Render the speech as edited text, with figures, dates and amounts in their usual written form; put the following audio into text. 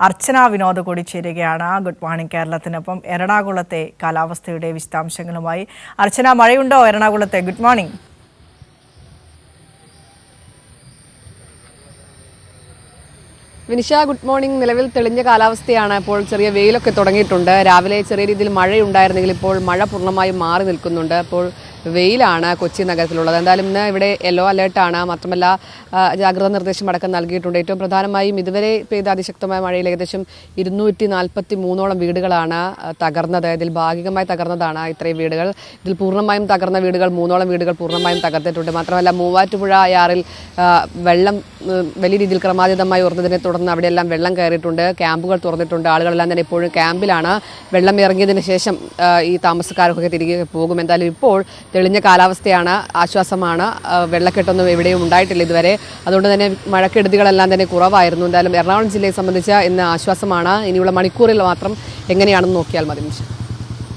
അർച്ചന വിനോദ് കൂടി ചേരുകയാണ്. Good morning കേരളത്തിനൊപ്പം എറണാകുളത്തെ കാലാവസ്ഥയുടെ വിശദാംശങ്ങളുമായി. അർച്ചന, മഴയുണ്ടോ എറണാകുളത്തെ? Good morning. Vinisha, good morning. നിലവിൽ തെളിഞ്ഞ കാലാവസ്ഥയാണ്. ഇപ്പോൾ ചെറിയ വെയിലൊക്കെ തുടങ്ങിയിട്ടുണ്ട്. രാവിലെ ചെറിയ രീതിയിൽ മഴയുണ്ടായിരുന്നെങ്കിൽ ഇപ്പോൾ മഴ പൂർണ്ണമായും മാറി നിൽക്കുന്നുണ്ട്. ഇപ്പോൾ വെയിലാണ് കൊച്ചി നഗരത്തിലുള്ളത്. എന്തായാലും ഇന്ന് ഇവിടെ യെല്ലോ അലേർട്ടാണ്. മാത്രമല്ല ജാഗ്രതാ നിർദ്ദേശം അടക്കം നൽകിയിട്ടുണ്ട്. ഏറ്റവും പ്രധാനമായും ഇതുവരെ പെയ്ത അതിശക്തമായ മഴയിൽ ഏകദേശം 243 വീടുകളാണ് തകർന്നത്. ഇതിൽ ഭാഗികമായി തകർന്നതാണ് ഇത്രയും വീടുകൾ. ഇതിൽ പൂർണ്ണമായും തകർന്ന വീടുകൾ 3 വീടുകൾ പൂർണ്ണമായും തകർത്തിട്ടുണ്ട്. മാത്രമല്ല മൂവാറ്റുപുഴ യാറിൽ വെള്ളം വലിയ രീതിയിൽ ക്രമാതീതമായി ഉയർന്നതിനെ തുടർന്ന് അവിടെയെല്ലാം വെള്ളം കയറിയിട്ടുണ്ട്. ക്യാമ്പുകൾ തുറന്നിട്ടുണ്ട്. ആളുകളെല്ലാം തന്നെ ഇപ്പോഴും ക്യാമ്പിലാണ്. വെള്ളം ഇറങ്ങിയതിന് ശേഷം ഈ താമസക്കാരൊക്കെ തിരികെ പോകും. എന്തായാലും ഇപ്പോൾ തെളിഞ്ഞ കാലാവസ്ഥയാണ്, ആശ്വാസമാണ്. വെള്ളക്കെട്ടൊന്നും എവിടെയും ഉണ്ടായിട്ടില്ല ഇതുവരെ. അതുകൊണ്ട് തന്നെ മഴക്കെടുതികളെല്ലാം തന്നെ കുറവായിരുന്നു. എന്തായാലും എറണാകുളം ജില്ലയെ സംബന്ധിച്ച് ഇന്ന് ആശ്വാസമാണ്. ഇനിയുള്ള മണിക്കൂറിൽ മാത്രം എങ്ങനെയാണെന്ന് നോക്കിയാൽ മതി.